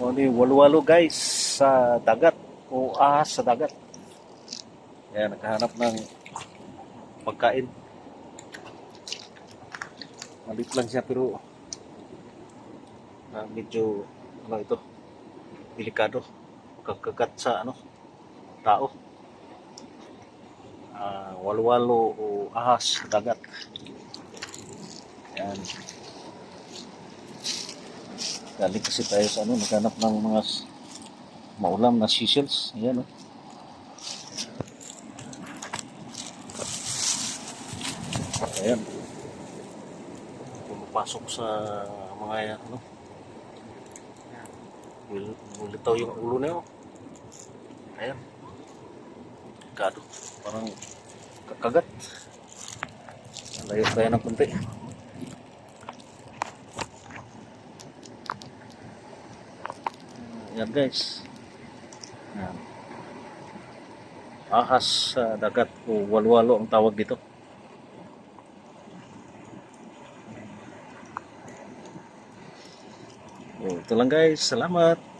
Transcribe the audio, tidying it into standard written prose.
O ni walo-walo guys sa dagat o ahas sa dagat. Ayan, naghahanap ng pagkain. Malit lang siya pero medyo ano ito, delikado. Kakagat sa tao. Walo-walo o ahas sa dagat. Ayan. Galing kasi tayo sa naghanap ng mga maulam na seashells. Ayan o. Ayan. Pumapasok sa mga Bulitaw yung ulo niya. Ayan. Delikado. Parang kakagat. Layo tayo ng kunti. Ayan guys. Ayan. Ahas sa dagat o walwalo ang tawag dito. Ito lang guys. Salamat.